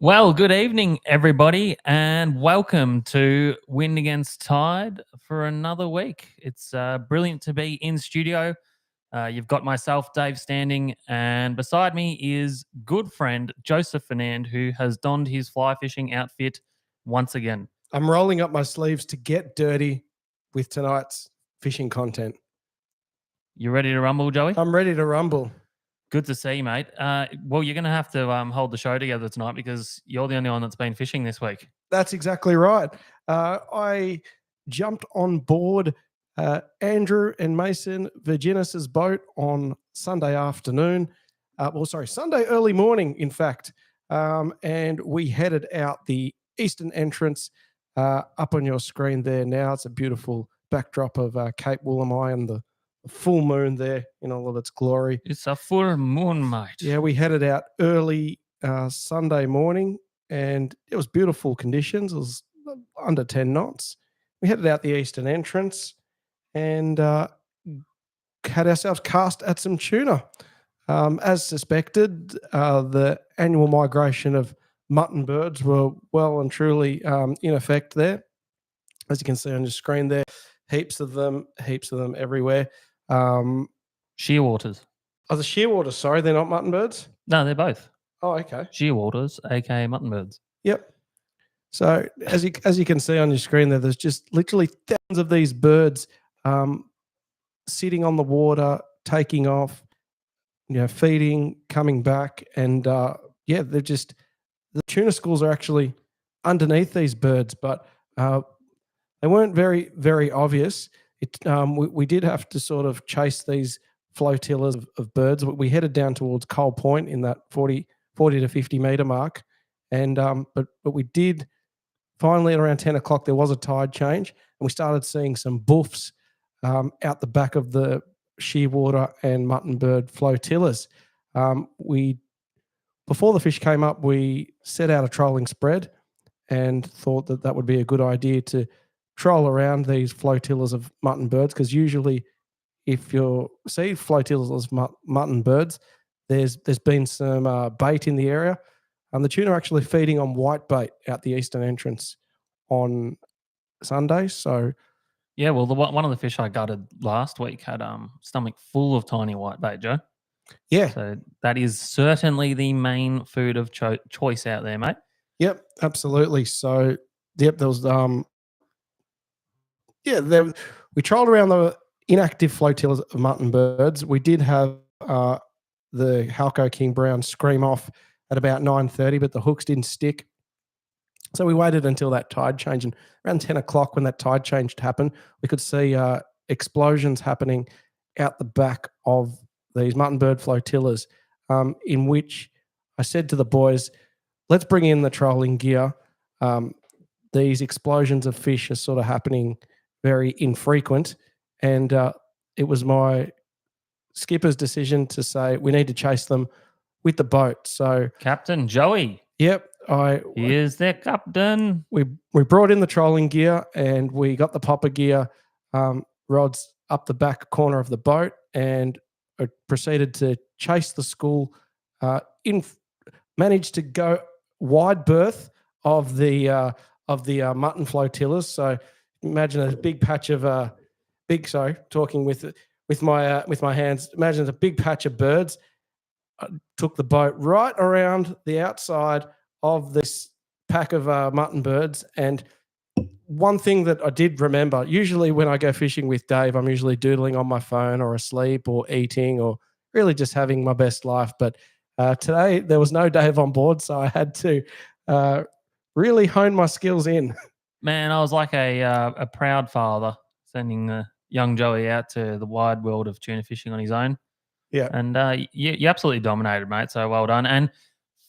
Well, good evening, everybody, and welcome to Wind Against Tide for another week. It's brilliant to be in studio. You've got myself, Dave, standing, and beside me is good friend Joseph Fernand, who has donned his fly fishing outfit once again. I'm rolling up my sleeves to get dirty with tonight's fishing content. You ready to rumble, Joey? I'm ready to rumble. Good to see you, mate. Well, you're going to have to hold the show together tonight because you're the only one that's been fishing this week. That's exactly right. I jumped on board Andrew and Mason Virginis's boat on Sunday afternoon. Sunday early morning, in fact. And we headed out the eastern entrance up on your screen there now. It's a beautiful backdrop of Cape Woolamai and the full moon there in all of its glory. It's a full moon, mate. Yeah, we headed out early Sunday morning and it was beautiful conditions. It was under 10 knots. We headed out the eastern entrance and had ourselves cast at some tuna. As suspected, the annual migration of mutton birds were well and truly in effect there. As you can see on your screen there, heaps of them everywhere. Shearwaters. Oh, the shearwaters, sorry, they're not mutton birds? No, they're both. Oh, okay. Shearwaters, aka mutton birds. Yep. So as you can see on your screen there's just literally thousands of these birds sitting on the water, taking off, feeding, coming back, and they're just the tuna schools are actually underneath these birds, but they weren't very, very obvious. We did have to sort of chase these flotillas of birds. We headed down towards Coal Point in that 40 to 50 meter mark, and but we did finally at around 10 o'clock there was a tide change, and we started seeing some boofs out the back of the shearwater and mutton bird flotillas. Before the fish came up, we set out a trolling spread and thought that would be a good idea to troll around these flotillas of mutton birds, because usually if you see flotillas of mutton birds, there's been some bait in the area. The tuna are actually feeding on white bait out the eastern entrance on Sunday. So, yeah, well, one of the fish I gutted last week had stomach full of tiny white bait, Joe. Yeah. So that is certainly the main food of choice out there, mate. Yep, absolutely. So, yep, there was we trolled around the inactive flotillas of mutton birds. We did have the Halco King Brown scream off at about 9:30, but the hooks didn't stick. So we waited until that tide change, and around 10 o'clock when that tide change happened, we could see explosions happening out the back of these mutton bird flotillas, in which I said to the boys, let's bring in the trolling gear. These explosions of fish are sort of happening very infrequent, and it was my skipper's decision to say we need to chase them with the boat. So Captain Joey. Yep. Here's the captain. We brought in the trolling gear and we got the popper gear rods up the back corner of the boat, and I proceeded to chase the school. Managed to go wide berth of the mutton flotillas. So imagine a big patch of talking with my hands. Imagine a big patch of birds. I took the boat right around the outside of this pack of mutton birds. And one thing that I did remember, usually when I go fishing with Dave, I'm usually doodling on my phone or asleep or eating or really just having my best life. But today there was no Dave on board, so I had to really hone my skills in. Man, I was like a proud father sending young Joey out to the wide world of tuna fishing on his own. Yeah. And you absolutely dominated, mate. So well done. And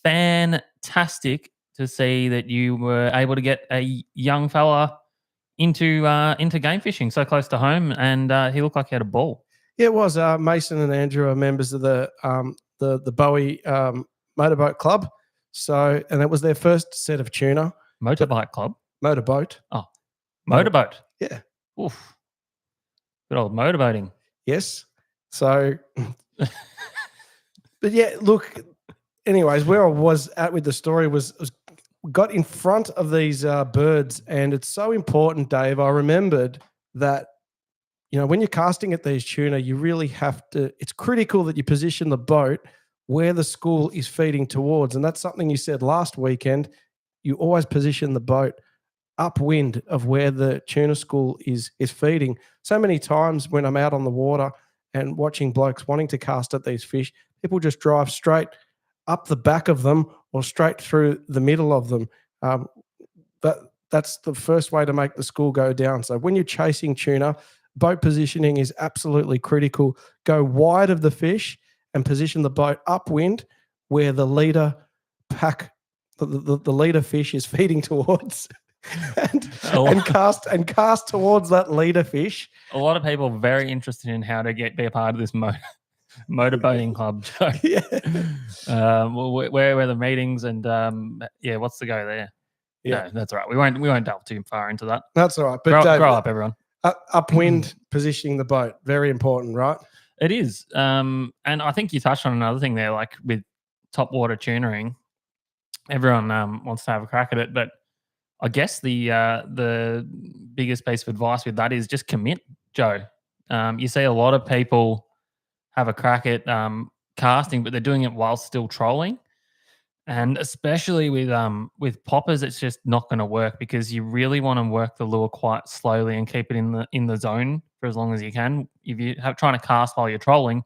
fantastic to see that you were able to get a young fella into game fishing so close to home, and he looked like he had a ball. Yeah, it was. Mason and Andrew are members of the Bowie Motorboat Club. So, and it was their first set of tuna. Motorbike club? Motorboat. Oh, motorboat. Yeah. Oof. Good old motorboating. Yes. So, but yeah, look, anyways, where I was at with the story was got in front of these birds, and it's so important, Dave. I remembered that, when you're casting at these tuna, you really have to, it's critical that you position the boat where the school is feeding towards. And that's something you said last weekend. You always position the boat upwind of where the tuna school is feeding. So many times when I'm out on the water and watching blokes wanting to cast at these fish, people just drive straight up the back of them or straight through the middle of them. That's the first way to make the school go down. So when you're chasing tuna, boat positioning is absolutely critical. Go wide of the fish and position the boat upwind where the leader pack, the leader fish is feeding towards. and cast towards that leader fish. A lot of people are very interested in how to be a part of this motorboating club, Joe. Yeah. Where are the meetings and what's the go there? Yeah, no, that's all right. We won't delve too far into that. That's all right. But grow up, everyone. Upwind positioning the boat, very important, right? It is. And I think you touched on another thing there, like with top water tuning. Everyone wants to have a crack at it, but I guess the biggest piece of advice with that is just commit, Joe. You see a lot of people have a crack at casting, but they're doing it while still trolling. And especially with poppers, it's just not going to work because you really want to work the lure quite slowly and keep it in the zone for as long as you can. If you have trying to cast while you're trolling,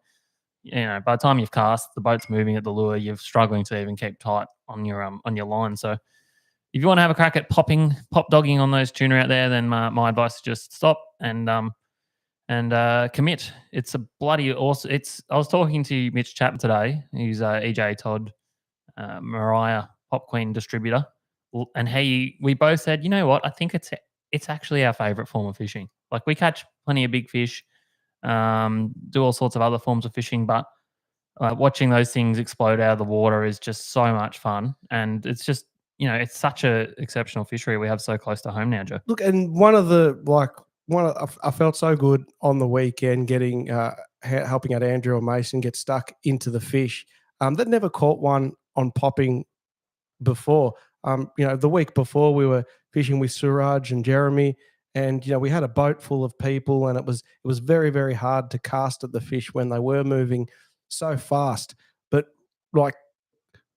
by the time you've cast, the boat's moving at the lure, you're struggling to even keep tight on your line. So if you want to have a crack at pop dogging on those tuna out there, then my advice is just stop and commit. It's a bloody awesome. I was talking to Mitch Chapman today. He's EJ Todd, Mariah Pop Queen distributor, and we both said, you know what? I think it's actually our favorite form of fishing. Like we catch plenty of big fish, do all sorts of other forms of fishing, but watching those things explode out of the water is just so much fun, and it's just it's such a exceptional fishery we have so close to home now, Joe. Look, and I felt so good on the weekend getting helping out Andrew or Mason get stuck into the fish. That never caught one on popping before. The week before we were fishing with Suraj and Jeremy, and we had a boat full of people, and it was very, very hard to cast at the fish when they were moving so fast. But like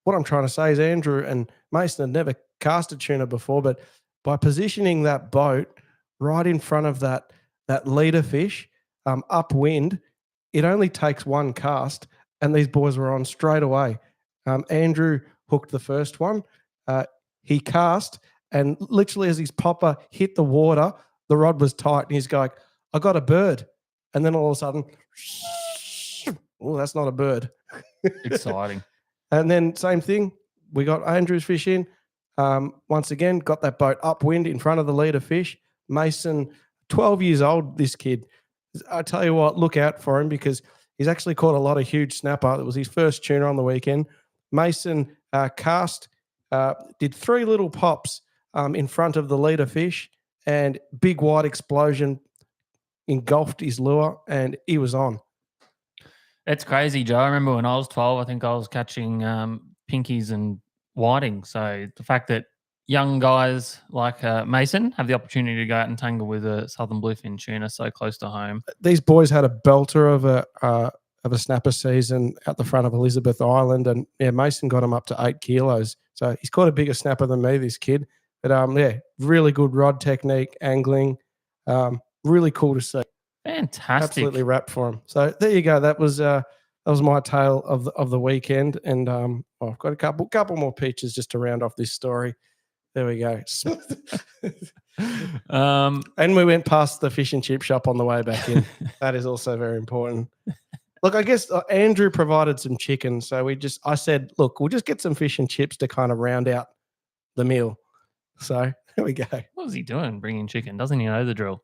what I'm trying to say is Andrew and Mason had never cast a tuna before, but by positioning that boat right in front of that leader fish upwind, it only takes one cast, and these boys were on straight away. Andrew hooked the first one. He cast, and literally as his popper hit the water, the rod was tight, and he's going, I got a bird. And then all of a sudden, oh, that's not a bird. Exciting. And then same thing, we got Andrew's fish in. Once again, got that boat upwind in front of the leader fish. Mason, 12 years old, this kid. I tell you what, look out for him because he's actually caught a lot of huge snapper. It was his first tuna on the weekend. Mason cast, did 3 little pops in front of the leader fish, and big white explosion engulfed his lure, and he was on. It's crazy, Joe. I remember when I was 12, I think I was catching pinkies and whiting. So the fact that young guys like Mason have the opportunity to go out and tangle with a southern bluefin tuna so close to home. These boys had a belter of a snapper season at the front of Elizabeth Island, and Mason got him up to 8 kilos. So he's caught a bigger snapper than me, this kid. But really good rod technique, angling, really cool to see. Fantastic. Absolutely wrapped for him. So there you go. That was my tale of the weekend, and I've got a couple more pictures just to round off this story. There we go. And we went past the fish and chip shop on the way back in. That is also very important. Look, I guess Andrew provided some chicken, so I said, look, we'll just get some fish and chips to kind of round out the meal. So there we go. What was he doing bringing chicken? Doesn't he know the drill?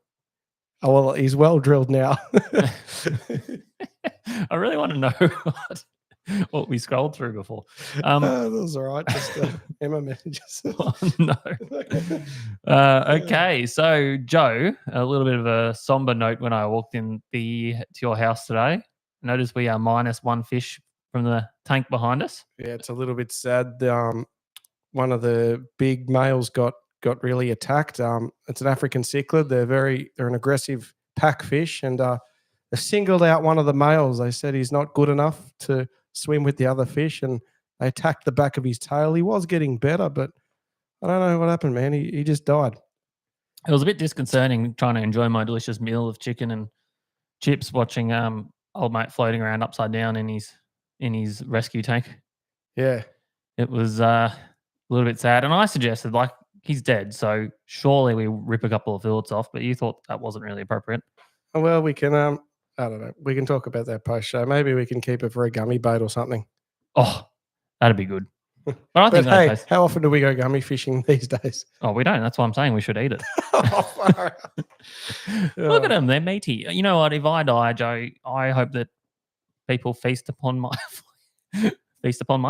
Oh, well, he's well drilled now. I really want to know what we scrolled through before. That was all right. Just Emma messages. Oh, no. Okay. So, Joe, a little bit of a somber note when I walked to your house today. Notice we are -1 fish from the tank behind us. Yeah, it's a little bit sad. one of the big males got really attacked. It's an African cichlid. They're an aggressive pack fish, and they singled out one of the males. They said he's not good enough to swim with the other fish, and they attacked the back of his tail. He was getting better, but I don't know what happened, man. He just died. It was a bit disconcerting trying to enjoy my delicious meal of chicken and chips, watching old mate floating around upside down in his rescue tank. Yeah. It was a little bit sad, and I suggested, like, he's dead, so surely we rip a couple of fillets off, but you thought that wasn't really appropriate. Well, we can I don't know. We can talk about that post show. Maybe we can keep it for a gummy bait or something. Oh, that'd be good. But I But think that hey, tastes. how often do we go gummy fishing these days? Oh, we don't. That's why I'm saying we should eat it. Oh, far out. Look at them; they're meaty. You know what? If I die, Joe, I hope that people feast upon my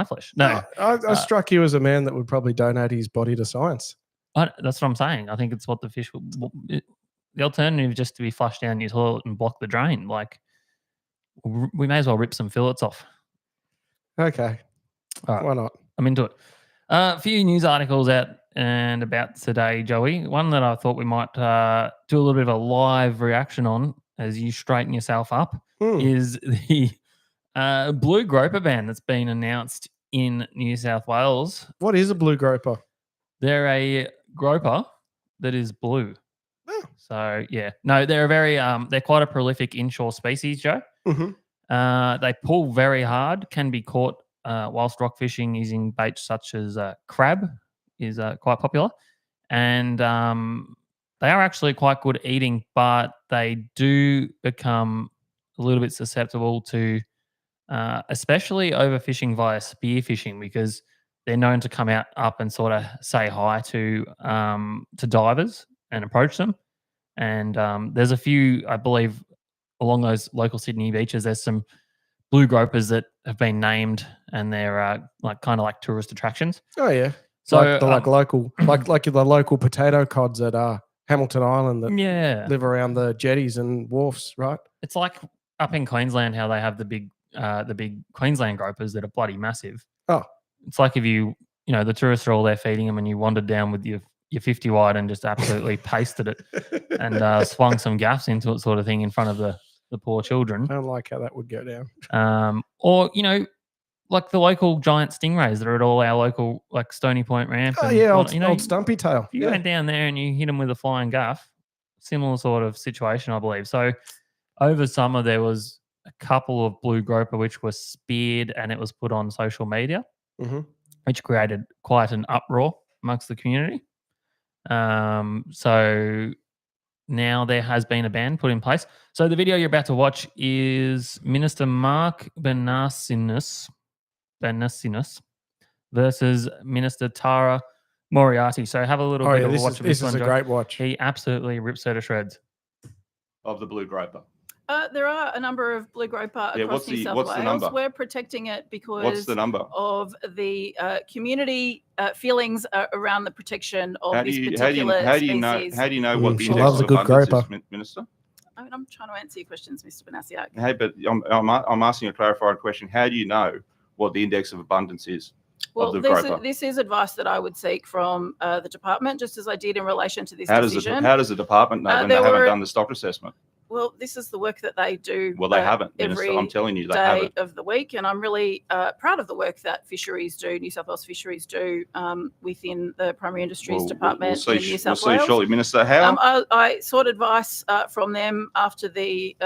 flesh. No, I struck you as a man that would probably donate his body to science. that's what I'm saying. I think it's what the fish. The alternative is just to be flushed down your toilet and block the drain. Like, we may as well rip some fillets off. Okay. All right. Why not? I'm into it. A few news articles out and about today, Joey. One that I thought we might do a little bit of a live reaction on as you straighten yourself up is the blue groper ban that's been announced in New South Wales. What is a blue groper? They're a groper that is blue. Oh. So yeah, no, they're they're quite a prolific inshore species, Joe. Mm-hmm. They pull very hard, can be caught whilst rock fishing using baits such as crab is quite popular, and they are actually quite good eating, but they do become a little bit susceptible to especially overfishing via spearfishing, because they're known to come out up and sort of say hi to divers and approach them. And there's a few, I believe, along those local Sydney beaches, there's some blue gropers that have been named, and they're like kind of like tourist attractions. Oh yeah. So like local, like the local potato cods at Hamilton Island that live around the jetties and wharfs, right? It's like up in Queensland how they have the big Queensland gropers that are bloody massive. Oh, it's like if you know the tourists are all there feeding them, and you wandered down with your 50 wide and just absolutely pasted it and swung some gaffs into it, sort of thing, in front of the poor children. I don't like how that would go down. Or like the local giant stingrays that are at all our local, like, Stony Point ramp. Oh yeah, old Stumpy tail. If you went down there and you hit them with a flying gaff, similar sort of situation, I believe. So over summer there was a couple of blue groper which were speared, and it was put on social media, which created quite an uproar amongst the community. So now there has been a ban put in place. So the video you're about to watch is Minister Mark Banasinis versus Minister Tara Moriarty. So have a little bit of a watch of this one. This is a great watch. He absolutely rips her to shreds. Of the blue groper. There are a number of blue groper across New South Wales. The number? We're protecting it because What's the number? of the community feelings around the protection of this particular species. How do you know what the She index loves of a good abundance groper. is, Minister? I mean, I'm trying to answer your questions, Mr. Banasiak. Hey, but I'm asking a clarified question. How do you know what the index of abundance is? Well, this is advice that I would seek from the department, just as I did in relation to this decision. How does the department know when they haven't done the stock assessment? Well, this is the work that they do. Well, they haven't, every Minister. I'm telling you, they day haven't. of the week, and I'm really proud of the work that fisheries do, New South Wales fisheries do within the Primary Industries Department in New South Wales. We'll see shortly, Minister. How? I sought advice from them after the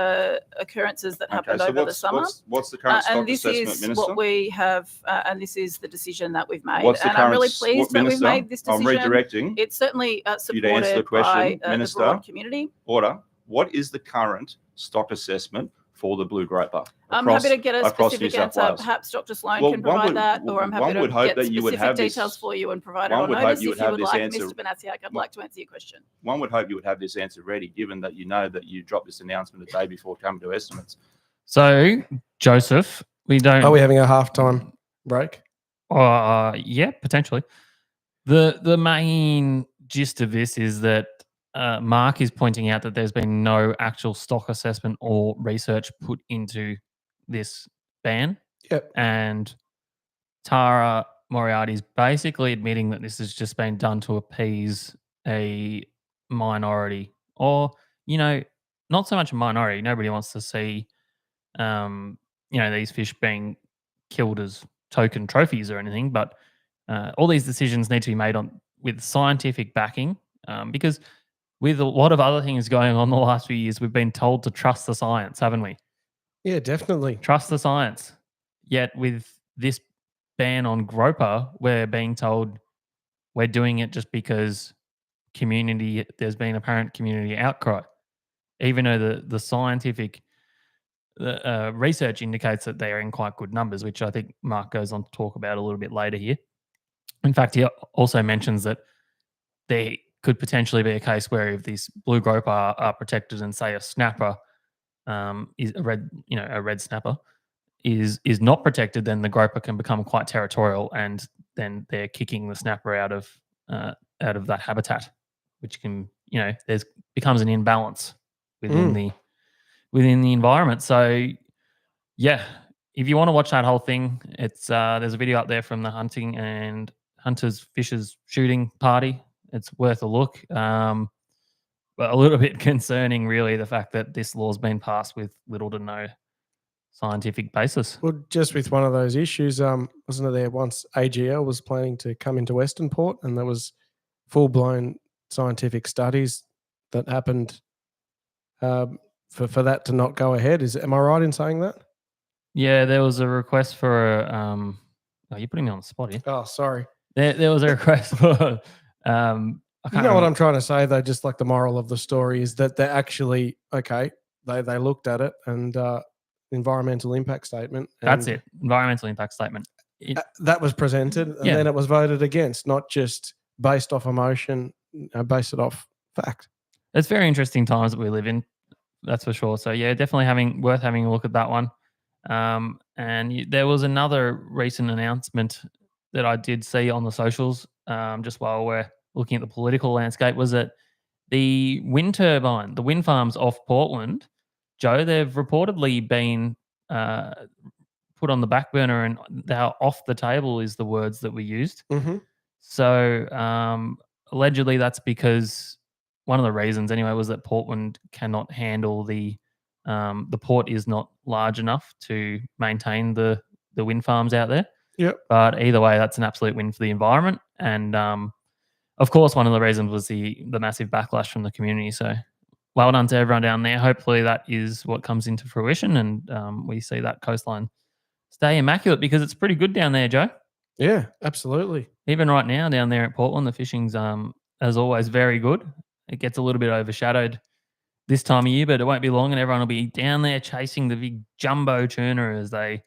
occurrences that happened over the summer. What's the current stock and this assessment, is Minister? what we have, and this is the decision that we've made. What's the and current, I'm really pleased that we've made this decision. I'm redirecting. It's certainly you to answer the supported question, by Minister. the broad community. Order. What is the current stock assessment for the blue groper? I'm happy to get a specific answer. Perhaps Dr. Sloan can provide that, or I'm happy to get specific details for you and provide it on notice if you would like. Mr. Banasiak, I'd like to answer your question. One would hope you would have this answer ready, given that you know that you dropped this announcement a day before coming to estimates. So, Joseph, we don't... Are we having a halftime break? Yeah, potentially. The main gist of this is that Mark is pointing out that there's been no actual stock assessment or research put into this ban. Yep. And Tara Moriarty's basically admitting that this has just been done to appease a minority, or not so much a minority. Nobody wants to see, these fish being killed as token trophies or anything. But all these decisions need to be made with scientific backing, because with a lot of other things going on the last few years, we've been told to trust the science, haven't we? Yeah, definitely. Trust the science. Yet with this ban on groper, we're being told we're doing it just because there's been apparent community outcry, even though the scientific research indicates that they are in quite good numbers, which I think Mark goes on to talk about a little bit later here. In fact, he also mentions that there could potentially be a case where if these blue groper are protected and say a snapper is a red snapper is not protected, then the groper can become quite territorial, and then they're kicking the snapper out of that habitat, which can becomes an imbalance within the environment. So yeah, if you want to watch that whole thing, it's there's a video up there from the hunters fishers shooting party. It's worth a look. But a little bit concerning, really, the fact that this law's been passed with little to no scientific basis. Well, just with one of those issues, wasn't it there once AGL was planning to come into Western Port, and there was full-blown scientific studies that happened for that to not go ahead. Am I right in saying that? Yeah, there was a request for you're putting me on the spot here. Oh, sorry. There was a request for You know what I'm trying to say, though, just like the moral of the story is that they're actually, okay, they looked at it and environmental impact statement. That's it, environmental impact statement. That was presented, and then it was voted against, not just based off emotion, based it off fact. It's very interesting times that we live in, that's for sure. So, yeah, definitely worth having a look at that one. And there was another recent announcement that I did see on the socials just while we're looking at the political landscape, was that the wind farms off Portland, Joe, they've reportedly been put on the back burner, and they're off the table is the words that we used. Mm-hmm. So allegedly that's because one of the reasons anyway was that Portland cannot handle the port is not large enough to maintain the wind farms out there. Yep. But either way, that's an absolute win for the environment. And of course, one of the reasons was the massive backlash from the community. So well done to everyone down there. Hopefully that is what comes into fruition, and we see that coastline stay immaculate, because it's pretty good down there, Joe. Yeah, absolutely. Even right now down there at Portland, the fishing's, as always, very good. It gets a little bit overshadowed this time of year, but it won't be long and everyone will be down there chasing the big jumbo tuna as they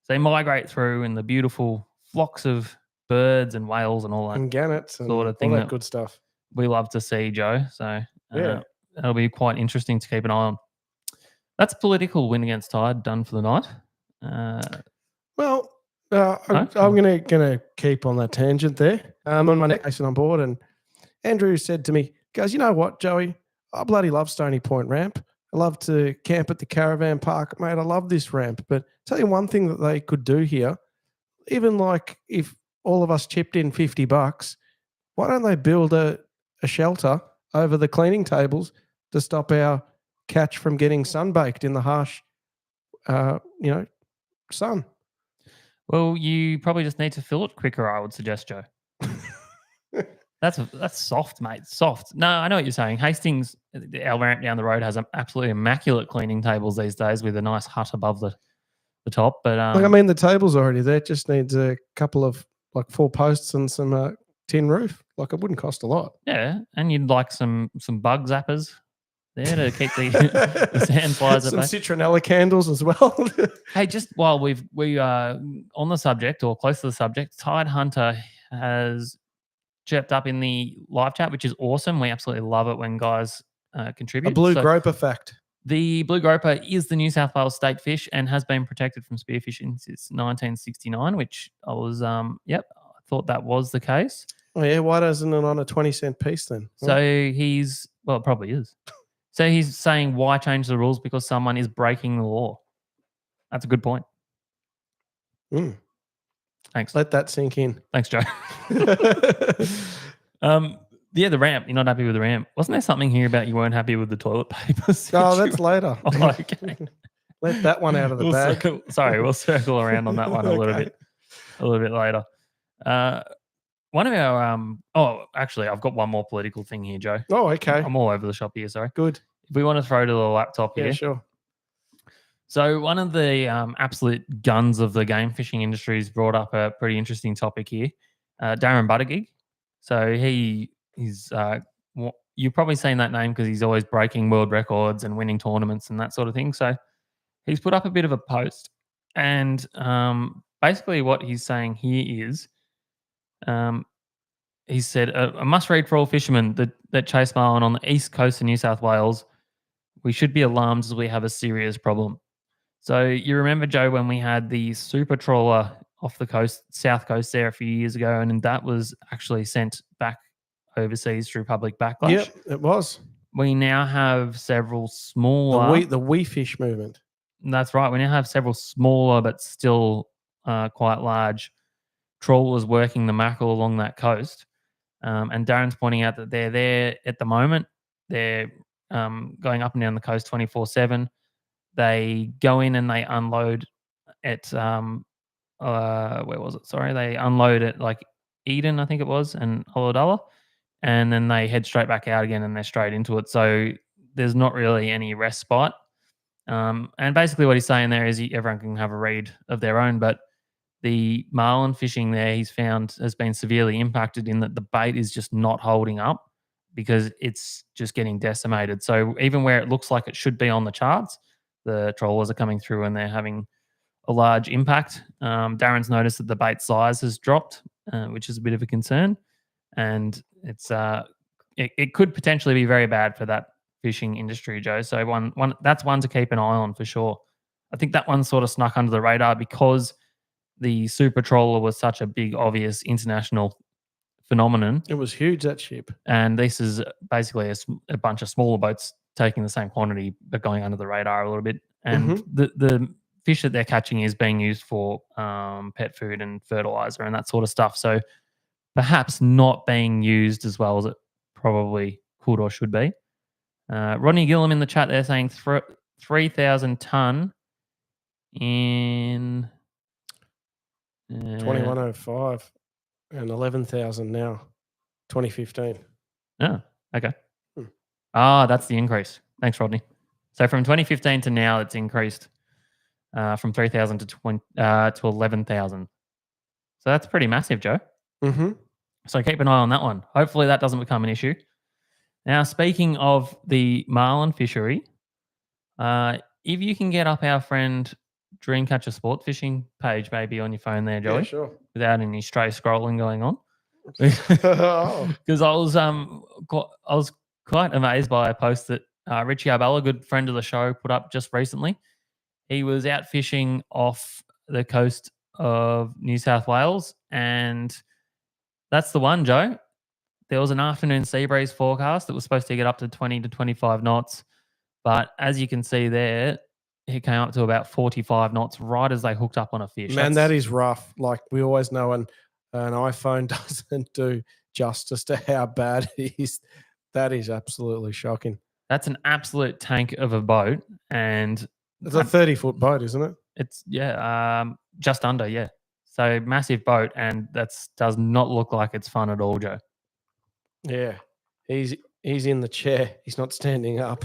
migrate through, and the beautiful flocks of birds and whales and all that and gannets and sort of thing, all that good stuff we love to see, Joe. So yeah, that'll be quite interesting to keep an eye on. That's political wind against tide done for the night. I'm gonna keep on that tangent there. On my next station on board, and Andrew said to me, "Goes, you know what, Joey? I bloody love Stony Point Ramp. I love to camp at the caravan park, mate. I love this ramp. But tell you one thing that they could do here, even like if all of us chipped in $50, why don't they build a shelter over the cleaning tables to stop our catch from getting sunbaked in the harsh, sun?" Well, you probably just need to fill it quicker, I would suggest, Joe. That's soft, mate. Soft. No, I know what you're saying. Hastings, our ramp down the road, has absolutely immaculate cleaning tables these days with a nice hut above the top. But the table's already there. It just needs a couple of 4 posts and some tin roof. It wouldn't cost a lot. Yeah, and you'd like some bug zappers there to keep the sand flies at bay. Some citronella candles as well. Hey, just while we are on the subject, or close to the subject, Tide Hunter has chirped up in the live chat, which is awesome. We absolutely love it when guys contribute. A blue groper fact. The blue groper is the New South Wales state fish and has been protected from spearfishing since 1969, which I was, I thought that was the case. Oh, yeah. Why isn't it on a 20-cent piece then? So it probably is. So he's saying, why change the rules? Because someone is breaking the law. That's a good point. Thanks. Let that sink in. Thanks, Joe. Yeah, the ramp. You're not happy with the ramp. Wasn't there something here about you weren't happy with the toilet paper? Oh, that's later. Oh, okay. Let that one out of the bag. We'll circle around on that one a little bit later. One of our actually, I've got one more political thing here, Joe. Oh, okay. I'm all over the shop here. Sorry. Good. If we want to throw to the laptop here, Yeah, sure. So one of the absolute guns of the game fishing industry has brought up a pretty interesting topic here. Darren Buttigieg. So he's you've probably seen that name because he's always breaking world records and winning tournaments and that sort of thing. So he's put up a bit of a post, and basically what he's saying here is, he said, a must-read for all fishermen that chase marlin on the east coast of New South Wales. We should be alarmed as we have a serious problem. So you remember, Joe, when we had the super trawler off the coast, south coast there a few years ago, and that was actually sent back overseas through public backlash? Yep, it was. We now have several smaller... The wee fish movement. That's right. We now have several smaller but still quite large trawlers working the Mako along that coast. And Darren's pointing out that they're there at the moment. They're going up and down the coast 24/7. They go in and they unload at where was it? Sorry, they unload at like Eden, I think it was, and Ulladulla, and then they head straight back out again, and they're straight into it. So there's not really any respite. And basically, what he's saying there is everyone can have a read of their own, but the marlin fishing there, he's found, has been severely impacted in that the bait is just not holding up because it's just getting decimated. So even where it looks like it should be on the charts, the trawlers are coming through and they're having a large impact. Darren's noticed that the bait size has dropped, which is a bit of a concern, and it could potentially be very bad for that fishing industry, Joe. So that's one to keep an eye on for sure. I think that one sort of snuck under the radar because the super trawler was such a big, obvious international phenomenon. It was huge, that ship. And this is basically a bunch of smaller boats taking the same quantity but going under the radar a little bit. And the fish that they're catching is being used for pet food and fertilizer and that sort of stuff. So perhaps not being used as well as it probably could or should be. Rodney Gillum in the chat there saying 3,000 tonne in 2105 and 11,000 now, 2015. Oh, okay. That's the increase. Thanks, Rodney. So from 2015 to now, it's increased from 3,000 to 11,000. So that's pretty massive, Joe. Mm-hmm. So keep an eye on that one. Hopefully that doesn't become an issue. Now, speaking of the marlin fishery, if you can get up our friend Dreamcatcher sport fishing page maybe on your phone there, Joey. Yeah, sure. Without any stray scrolling going on. Because I was quite amazed by a post that Richie Arbella, a good friend of the show, put up just recently. He was out fishing off the coast of New South Wales, and that's the one, Joe. There was an afternoon sea breeze forecast that was supposed to get up to 20 to 25 knots, but as you can see there, it came up to about 45 knots right as they hooked up on a fish. Man, that is rough. Like we always know, an iPhone doesn't do justice to how bad it is. That is absolutely shocking. That's an absolute tank of a boat, and it's a 30-foot boat, isn't it? It's just under, yeah. So massive boat, and that does not look like it's fun at all, Joe. Yeah, he's in the chair. He's not standing up.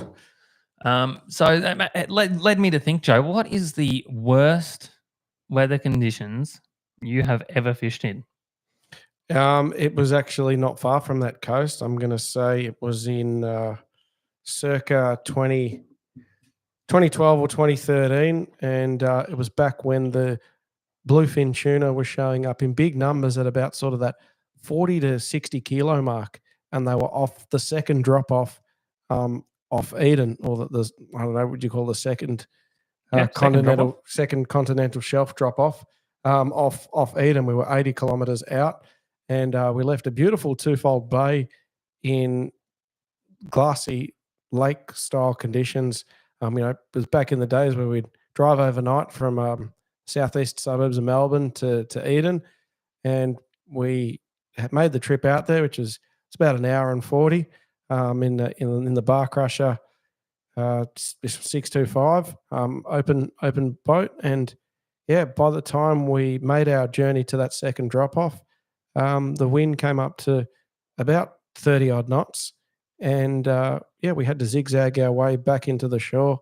So it led me to think, Joe, what is the worst weather conditions you have ever fished in? It was actually not far from that coast. I'm going to say it was in circa 2012 or 2013, and it was back when the bluefin tuna was showing up in big numbers at about sort of that 40 to 60 kilo mark, and they were off the second drop off Eden, or I don't know what you call the second second continental shelf drop off off Eden. We were 80 kilometers out, and we left a beautiful twofold bay in glassy lake style conditions. It was back in the days where we'd drive overnight from southeast suburbs of Melbourne to Eden, and we had made the trip out there, which is it's about an hour and 40 in the Bar Crusher 625 open boat. And yeah, by the time we made our journey to that second drop off, the wind came up to about 30 odd knots, and we had to zigzag our way back into the shore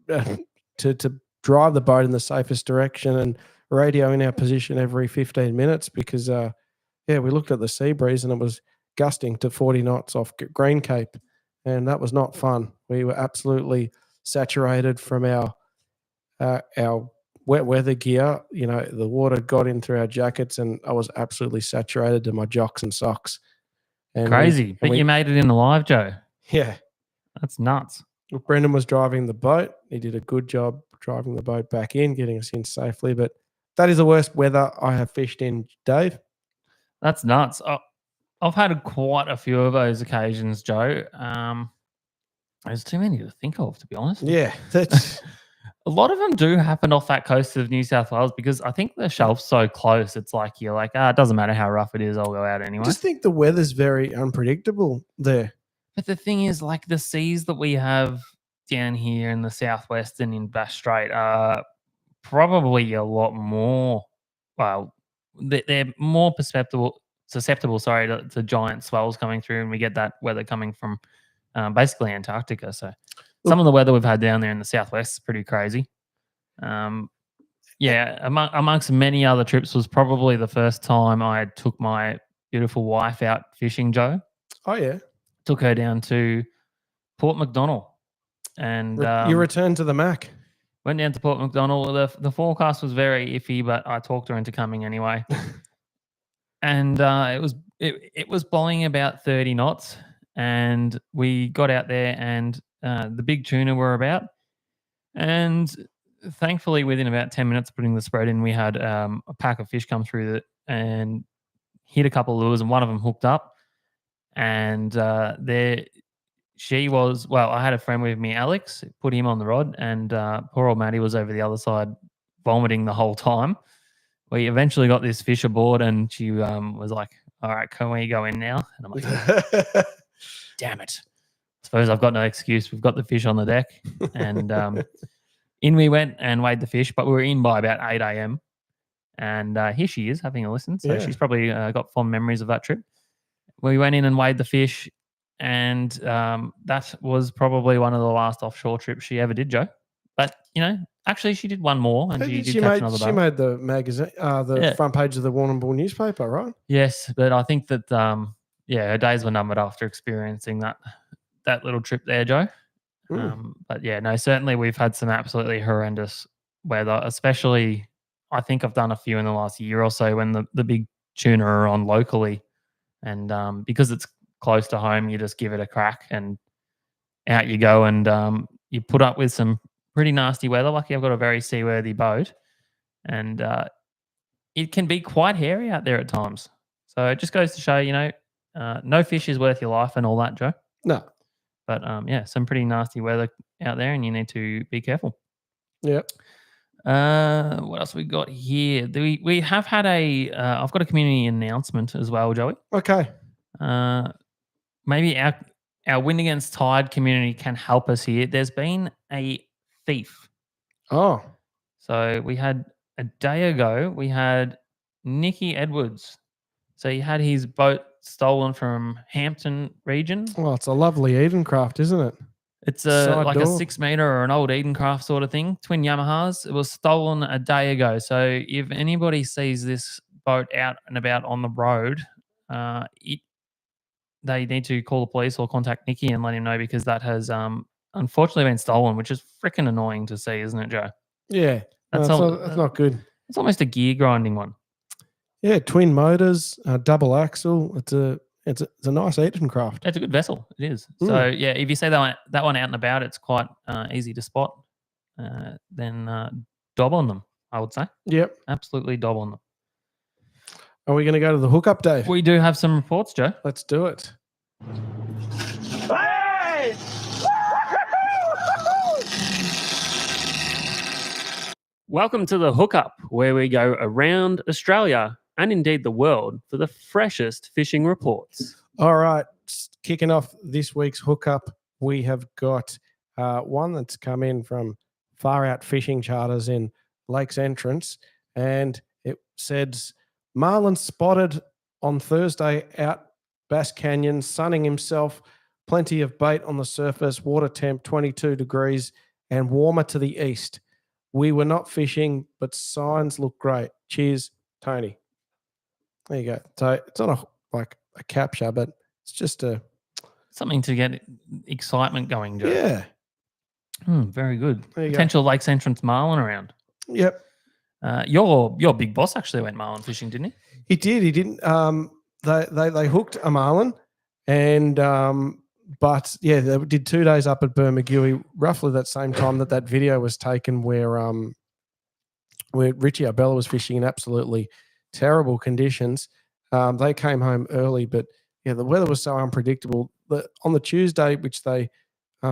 to drive the boat in the safest direction and radio in our position every 15 minutes because we looked at the sea breeze and it was gusting to 40 knots off Green Cape, and that was not fun. We were absolutely saturated from our wet weather gear. You know, the water got in through our jackets, and I was absolutely saturated to my jocks and socks. And crazy. But you made it in alive, Joe. Yeah. That's nuts. Well, Brendan was driving the boat. He did a good job driving the boat back in, getting us in safely. But that is the worst weather I have fished in, Dave. That's nuts. I've had quite a few of those occasions, Joe. There's too many to think of, to be honest. Yeah, that's a lot of them do happen off that coast of New South Wales because I think the shelf's so close. It's like you're like, it doesn't matter how rough it is, I'll go out anyway. I just think the weather's very unpredictable there. But the thing is, like the seas that we have down here in the southwest and in Bass Strait are probably a lot more. Well, they're more susceptible. To giant swells coming through, and we get that weather coming from basically Antarctica. So some of the weather we've had down there in the southwest is pretty crazy. Amongst many other trips was probably the first time I took my beautiful wife out fishing, Joe. Oh, yeah. Took her down to Port MacDonald. And you returned to the Mac. Went down to Port MacDonald. The forecast was very iffy, but I talked her into coming anyway. And it was blowing about 30 knots, and we got out there, and the big tuna were about. And thankfully, within about 10 minutes of putting the spread in, we had a pack of fish come through and hit a couple of lures, and one of them hooked up. And she was, I had a friend with me, Alex, put him on the rod, and poor old Maddie was over the other side vomiting the whole time. We eventually got this fish aboard, and she was like, all right, can we go in now? And I'm like, damn it. I suppose I've got no excuse. We've got the fish on the deck. And in we went and weighed the fish, but we were in by about 8 a.m. And here she is having a listen. So she's probably got fond memories of that trip. We went in and weighed the fish, and that was probably one of the last offshore trips she ever did, Joe. But, actually she did one more, and she did catch another boat. She made the magazine, front page of the Warrnambool newspaper, right? Yes, but I think that, her days were numbered after experiencing that little trip there, Joe. But certainly we've had some absolutely horrendous weather, especially I think I've done a few in the last year or so when the big tuna are on locally. And because it's close to home, you just give it a crack and out you go. And you put up with some pretty nasty weather. Lucky I've got a very seaworthy boat. And it can be quite hairy out there at times. So it just goes to show, no fish is worth your life and all that, Joe. No. But some pretty nasty weather out there, and you need to be careful. Yep. What else we got here? We have had I've got a community announcement as well, Joey. Okay. Maybe our Wind Against Tide community can help us here. There's been a thief. Oh. So we had a day ago, we had Nicky Edwards. So he had his boat stolen from Hampton region. Well, it's a lovely Eden craft, isn't it? It's like a 6 meter or an old Eden craft sort of thing, twin Yamahas. It was stolen a day ago. So if anybody sees this boat out and about on the road, they need to call the police or contact Nicky and let him know, because that has unfortunately been stolen, which is freaking annoying to see, isn't it, Joe? Yeah, that's not good. It's almost a gear grinding one. Yeah, twin motors, double axle. It's a nice Eden craft. It's a good vessel. It is. So if you see that one out and about, it's quite easy to spot. Then dob on them, I would say. Yep, absolutely dob on them. Are we going to go to the hookup, Dave? We do have some reports, Joe. Let's do it. Welcome to the Hookup, where we go around Australia and indeed the world for the freshest fishing reports. All right, kicking off this week's Hookup, we have got one that's come in from Far Out Fishing Charters in Lakes Entrance, and it says, marlin spotted on Thursday out Bass Canyon, sunning himself, plenty of bait on the surface, water temp 22 degrees and warmer to the east. We were not fishing, but signs look great. Cheers, Tony. There you go. So it's not a capture, but it's just something to get excitement going, Joe. Yeah. Very good. Potential Lakes Entrance marlin around. Yep. Your big boss actually went marlin fishing, didn't he? He did. He didn't. They hooked a marlin, and but yeah, they did 2 days up at Bermagui, roughly that same time that video was taken, where Richie Arbella was fishing in absolutely terrible conditions. They came home early, but yeah, the weather was so unpredictable that on the Tuesday, which they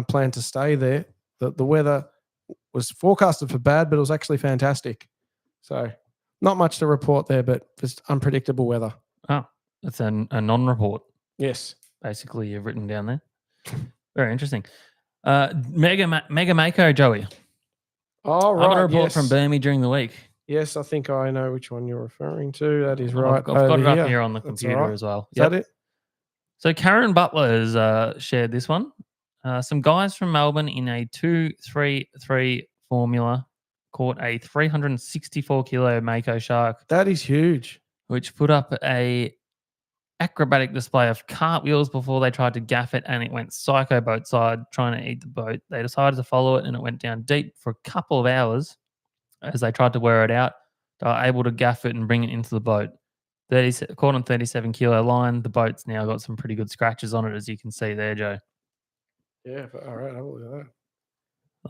planned to stay there, the weather was forecasted for bad, but it was actually fantastic. So not much to report there, but just unpredictable weather. Oh, that's a non-report. Yes. Basically, you've written down there. Very interesting. Mega Mako, Joey. Oh, right. I got a report from Burmy during the week. Yes, I think I know which one you're referring to. That is right. I've got it up here on the computer as well. Is that it? So Karen Butler has shared this one. Some guys from Melbourne in a 2-3-3 formula caught a 364 kilo Mako shark. That is huge. Which put up a acrobatic display of cartwheels before they tried to gaff it, and it went psycho boat side trying to eat the boat. They decided to follow it, and it went down deep for a couple of hours as they tried to wear it out. They were able to gaff it and bring it into the boat. Caught on 37 kilo line. The boat's now got some pretty good scratches on it, as you can see there, Joe. Yeah, all right. I'll look at that.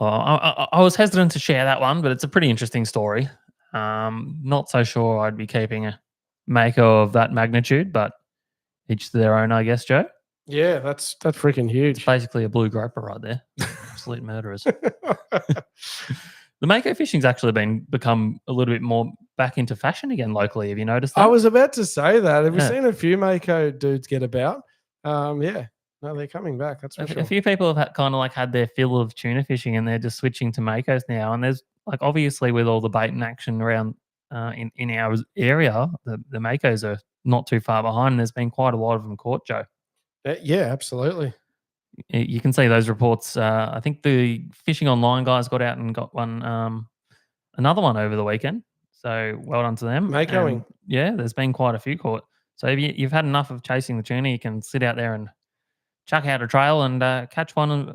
Oh, I was hesitant to share that one, but it's a pretty interesting story. Not so sure I'd be keeping a Mako of that magnitude, but each to their own, I guess, Joe. Yeah, that's freaking huge. It's basically a blue groper right there. Absolute murderers. The Mako fishing's actually become a little bit more back into fashion again locally. Have you noticed that? I was about to say that. Have you seen a few Mako dudes get about? Yeah. No, they're coming back. That's for sure. A few people have had their fill of tuna fishing, and they're just switching to Makos now. And there's obviously with all the bait and action around in our area, the Makos are not too far behind. And there's been quite a lot of them caught, Joe. Yeah, absolutely. You can see those reports. I think the Fishing Online guys got out and got another one over the weekend. So well done to them. Makoing. Yeah, there's been quite a few caught. So if you've had enough of chasing the tuna, you can sit out there and chuck out a trail and catch one. And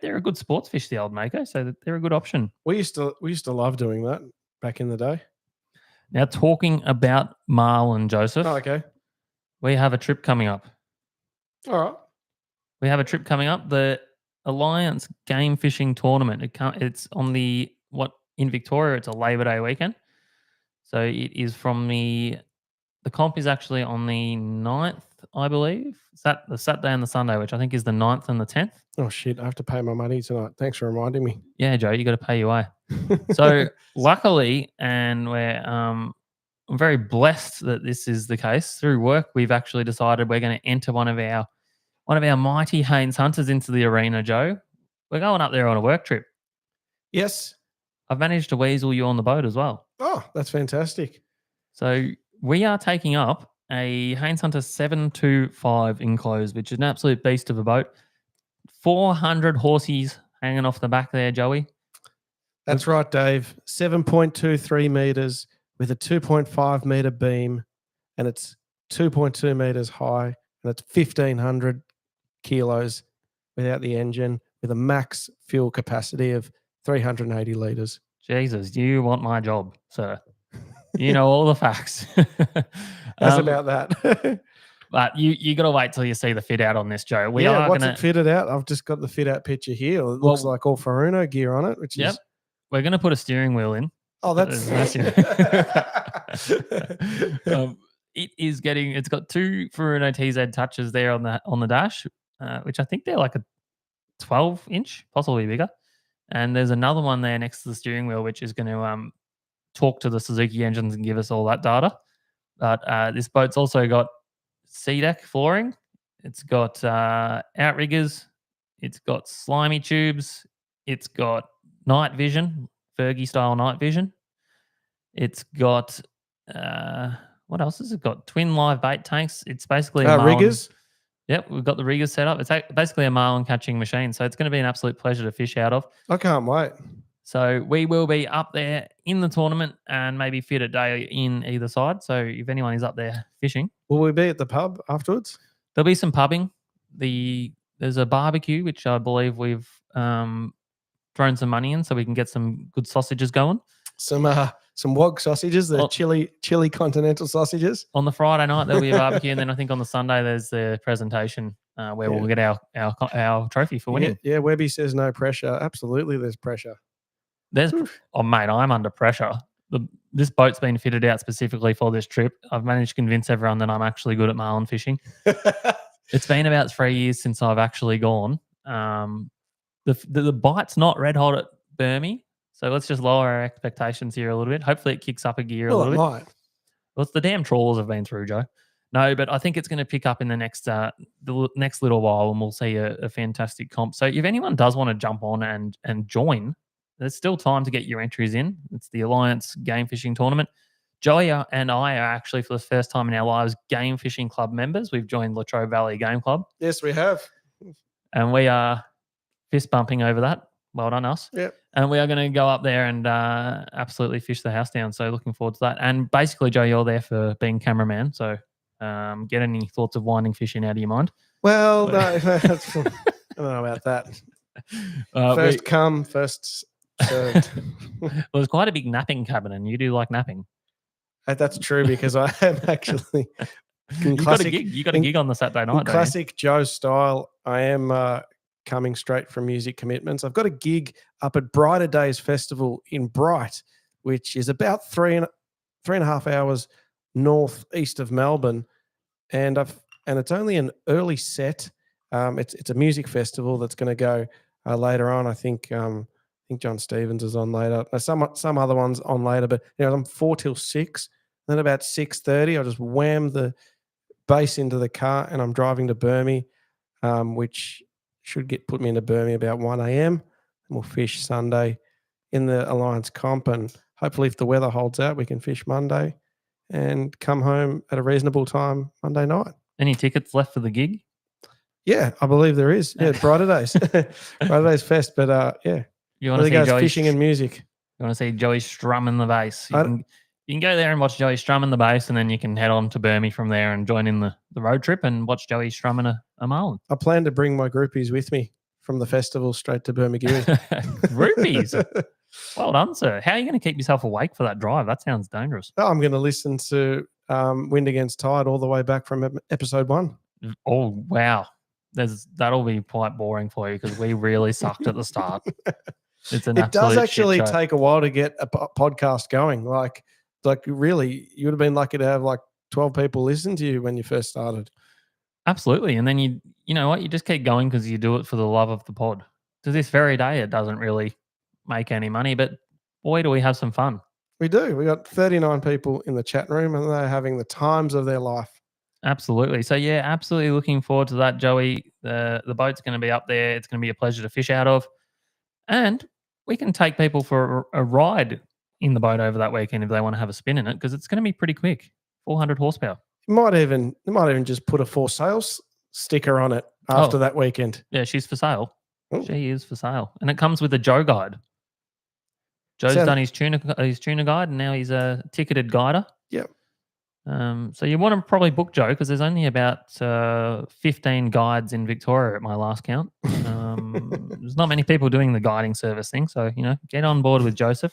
they're a good sports fish, the old Mako, so they're a good option. We used to love doing that back in the day. Now talking about marlin, Joseph. Oh, okay. We have a trip coming up. All right. We have a trip coming up. The Alliance Game Fishing Tournament. It's on in Victoria. It's a Labor Day weekend. So it is from the comp is actually on the 9th, I believe. The Saturday and the Sunday, which I think is the 9th and the 10th. Oh, shit. I have to pay my money tonight. Thanks for reminding me. Yeah, Joe, you got to pay your way. So luckily, and I'm very blessed that this is the case. Through work, we've actually decided we're going to enter one of our mighty Haynes hunters into the arena, Joe. We're going up there on a work trip. Yes. I've managed to weasel you on the boat as well. Oh, that's fantastic. So we are taking up a Haynes Hunter 725 enclosed, which is an absolute beast of a boat. 400 horsies hanging off the back there, Joey. That's right, Dave. 7.23 meters with a 2.5 meter beam, and it's 2.2 meters high, and it's 1,500 kilos without the engine, with a max fuel capacity of 380 liters. Jesus, you want my job, sir. You know all the facts. How's about that? But you got to wait till you see the fit out on this, Joe. What's it fitted out? I've just got the fit out picture here. It looks like all Faruno gear on it, which is... We're going to put a steering wheel in. Oh, that's... It's got 2 Faruno TZ touches there on the dash, which I think they're like a 12-inch, possibly bigger. And there's another one there next to the steering wheel, which is going to talk to the Suzuki engines and give us all that data. But this boat's also got sea deck flooring. It's got outriggers. It's got slimy tubes. It's got night vision, Fergie style night vision. It's got what else has it got? Twin live bait tanks. It's basically a riggers. Yep, we've got the riggers set up. It's basically a marlin catching machine. So it's going to be an absolute pleasure to fish out of. I can't wait. So we will be up there in the tournament and maybe fit a day in either side. So if anyone is up there fishing. Will we be at the pub afterwards? There'll be some pubbing. There's a barbecue, which I believe we've thrown some money in so we can get some good sausages going. Some wok sausages, the chili continental sausages. On the Friday night, there'll be a barbecue. And then I think on the Sunday, there's the presentation where we'll get our trophy for winning. Yeah, Webby says no pressure. Absolutely, there's pressure. Oh, mate, I'm under pressure. This boat's been fitted out specifically for this trip. I've managed to convince everyone that I'm actually good at marlin fishing. It's been about 3 years since I've actually gone. The bite's not red hot at Burmie, so let's just lower our expectations here a little bit. Hopefully it kicks up a gear a little bit. Might. Well, it's the damn trawlers have been through, Joe. No, but I think it's going to pick up in the next little while, and we'll see a fantastic comp. So if anyone does want to jump on and join, there's still time to get your entries in. It's the Alliance Game Fishing Tournament. Joey and I are actually, for the first time in our lives, Game Fishing Club members. We've joined Latrobe Valley Game Club. Yes, we have. And we are fist bumping over that. Well done, us. Yep. And we are going to go up there and absolutely fish the house down. So looking forward to that. And basically, Joe, you're there for being cameraman. So get any thoughts of winding fishing out of your mind? Well, no, I don't know about that. First come, first served. Well, there's quite a big napping cabin, and you do like napping. That's true, because I am actually you got a gig on the Saturday night. Classic Joe style. I am coming straight from music commitments. I've got a gig up at Brighter Days Festival in Bright, which is about three and a half hours northeast of Melbourne, and it's only an early set. It's a music festival that's going to go later on. I think John Stevens is on later. Some other ones on later, but I'm 4 till 6. Then about 6:30, I just wham the bass into the car, and I'm driving to Burmie, which should put me into Burmie about 1 a.m. And we'll fish Sunday in the Alliance comp, and hopefully, if the weather holds out, we can fish Monday and come home at a reasonable time Monday night. Any tickets left for the gig? Yeah, I believe there is. Yeah, Brighter Days, Brighter Days Fest. But yeah, you want to see Joey fishing and music? You want to see Joey strumming the bass? You can go there and watch Joey strumming the bass, and then you can head on to Burmie from there and join in the road trip and watch Joey strumming a marlin. I plan to bring my groupies with me from the festival straight to Burmie. Groupies? Well done, sir. How are you going to keep yourself awake for that drive? That sounds dangerous. Oh, I'm going to listen to Wind Against Tide all the way back from episode 1. Oh, wow. That'll be quite boring for you, because we really sucked at the start. It does actually take a while to get a podcast going. Like really, you would have been lucky to have like 12 people listen to you when you first started. Absolutely. And then you know what? You just keep going because you do it for the love of the pod. To this very day, it doesn't really make any money, but boy, do we have some fun. We do. We got 39 people in the chat room, and they're having the times of their life. Absolutely. So yeah, absolutely looking forward to that, Joey. The boat's going to be up there. It's going to be a pleasure to fish out of. And we can take people for a ride in the boat over that weekend if they want to have a spin in it, because it's going to be pretty quick. 400 horsepower. You might even just put a for sale sticker on it after that weekend. Yeah, she's for sale. Ooh. She is for sale. And it comes with a Joe guide. Joe's done his tuna guide, and now he's a ticketed guider. Yep. So you want to probably book Joe, because there's only about 15 guides in Victoria at my last count. There's not many people doing the guiding service thing. So, get on board with Joseph.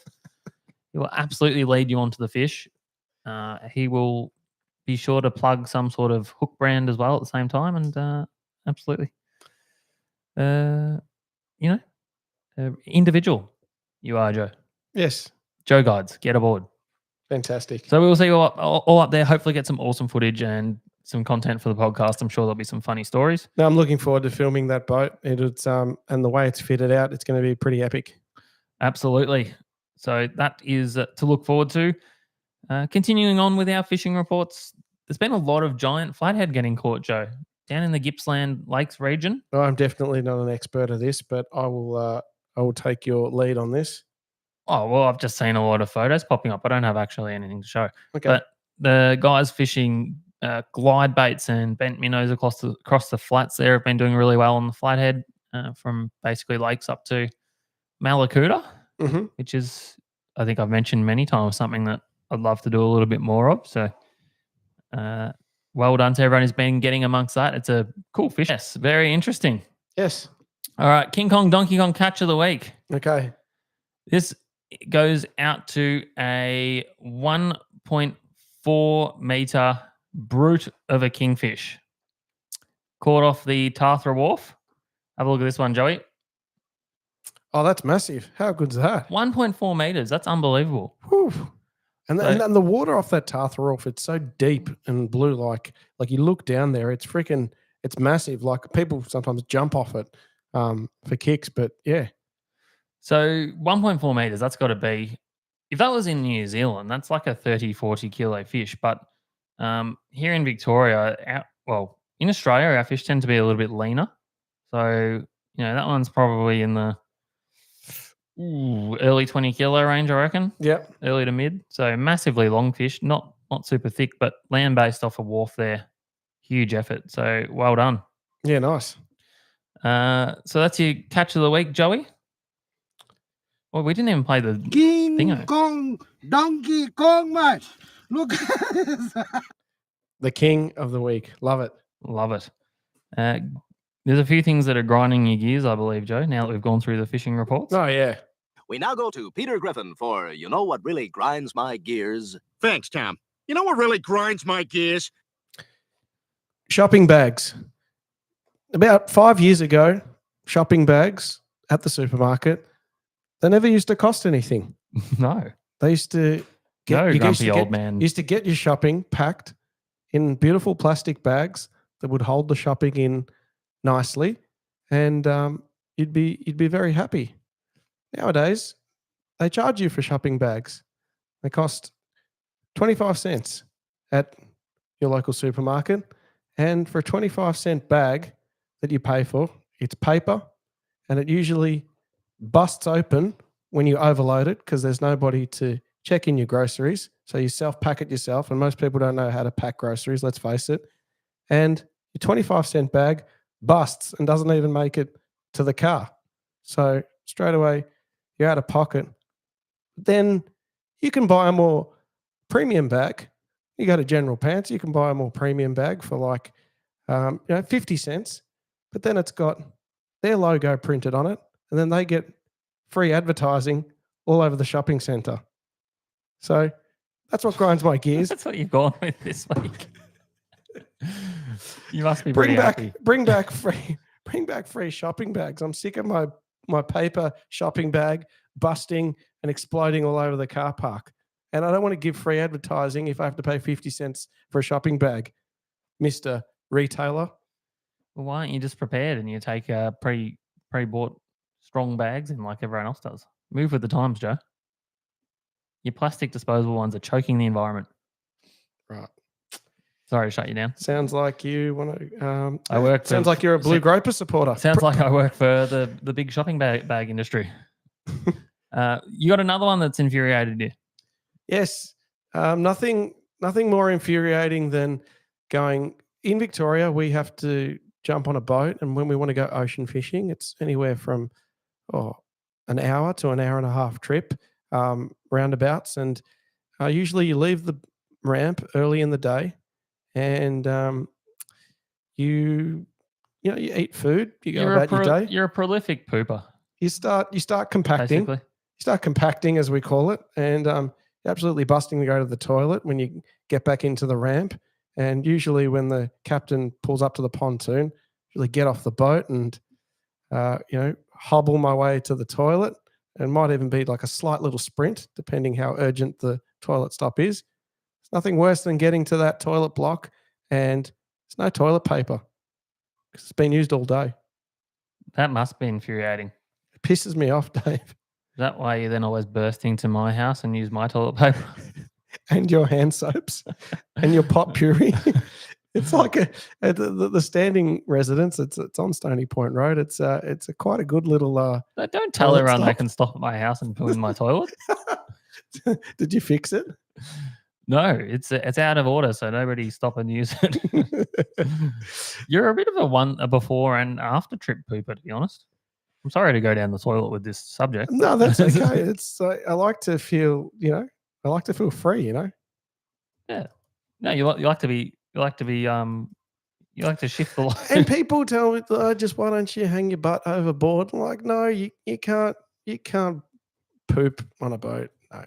He will absolutely lead you onto the fish. He will be sure to plug some sort of hook brand as well at the same time. And absolutely, individual you are, Joe. Yes. Joe Guides, get aboard. Fantastic. So we will see you all up there. Hopefully get some awesome footage and some content for the podcast. I'm sure there'll be some funny stories. No, I'm looking forward to filming that boat. And the way it's fitted out, it's going to be pretty epic. Absolutely. So that is to look forward to. Continuing on with our fishing reports, there's been a lot of giant flathead getting caught, Joe, down in the Gippsland Lakes region. I'm definitely not an expert of this, but I will take your lead on this. Oh, well, I've just seen a lot of photos popping up. I don't have actually anything to show. Okay. But the guys fishing glide baits and bent minnows across the flats there have been doing really well on the flathead from basically lakes up to Malakuta, which is, I think I've mentioned many times, something that I'd love to do a little bit more of. So well done to everyone who's been getting amongst that. It's a cool fish. Yes, very interesting. Yes. All right, King Kong Donkey Kong catch of the week. Okay. This goes out to a 1.4 meter brute of a kingfish. Caught off the Tathra Wharf. Have a look at this one, Joey. Oh, that's massive. How good's that? 1.4 meters. That's unbelievable. Whew. And the water off that Tathra Wharf, it's so deep and blue. Like you look down there, it's massive. Like people sometimes jump off it for kicks, but yeah. So 1.4 meters, that's got to be, if that was in New Zealand, that's like a 30, 40 kilo fish. But here in Victoria, in Australia, our fish tend to be a little bit leaner. So, that one's probably in the early 20 kilo range, I reckon. Yep. Early to mid. So massively long fish, not super thick, but land-based off a wharf there. Huge effort. So well done. Yeah, nice. So that's your catch of the week, Joey. Well, we didn't even play the King Kong, Donkey Kong, mate. Look. The king of the week. Love it. Love it. There's a few things that are grinding your gears, I believe, Joe, now that we've gone through the fishing reports. Oh, yeah. We now go to Peter Griffin for You Know What Really Grinds My Gears. Thanks, Tom. You know what really grinds my gears? Shopping bags. About 5 years ago, shopping bags at the supermarket, they never used to cost anything. No. They used to get grumpy old man. Used to get your shopping packed in beautiful plastic bags that would hold the shopping in nicely, and you'd be very happy. Nowadays, they charge you for shopping bags. They cost 25 cents at your local supermarket, and for a 25-cent bag that you pay for, it's paper, and it usually busts open when you overload it because there's nobody to check in your groceries. So you self-pack it yourself, and most people don't know how to pack groceries, let's face it. And your 25-cent bag busts and doesn't even make it to the car. So straight away, you're out of pocket. Then you can buy a more premium bag. You go to General Pants, you can buy a more premium bag for like 50 cents, but then it's got their logo printed on it, and then they get free advertising all over the shopping centre. So that's what grinds my gears. That's what you've gone with this week. You must be pretty happy. Bring back free shopping bags. I'm sick of my paper shopping bag busting and exploding all over the car park. And I don't want to give free advertising if I have to pay 50 cents for a shopping bag, Mr. Retailer. Well, why aren't you just prepared and you take pre-bought strong bags in like everyone else does? Move with the times, Joe. Your plastic disposable ones are choking the environment. Right. Sorry to shut you down. Sounds like you want to. Sounds like you're a Blue Groper supporter. Sounds like I work for the big shopping bag industry. You got another one that's infuriated you? Yes. Nothing more infuriating than going in Victoria. We have to jump on a boat, and when we want to go ocean fishing, it's anywhere from an hour to an hour and a half trip, roundabouts. And usually you leave the ramp early in the day. And you eat food. You go about your day. You're a prolific pooper. You start compacting. Basically. You start compacting, as we call it, and you're absolutely busting to go to the toilet when you get back into the ramp. And usually, when the captain pulls up to the pontoon, usually get off the boat and hobble my way to the toilet, and might even be like a slight little sprint, depending how urgent the toilet stop is. It's nothing worse than getting to that toilet block and there's no toilet paper because it's been used all day. That must be infuriating. It pisses me off, Dave. that why you then always burst into my house and use my toilet paper? And your hand soaps and your pot puree. It's like the standing residence. It's on Stony Point Road. It's quite a good little. Don't tell toilet everyone they stop. can stop at my house and poo in my toilet. Did you fix it? No, it's out of order, so nobody stop and use it. You're a bit of a before and after trip pooper, to be honest. I'm sorry to go down the toilet with this subject. No, that's okay. It's I like to feel, I like to feel free, Yeah. No, you like to be you like to shift the load. And people tell me, just why don't you hang your butt overboard? I'm like, no, you can't poop on a boat. No,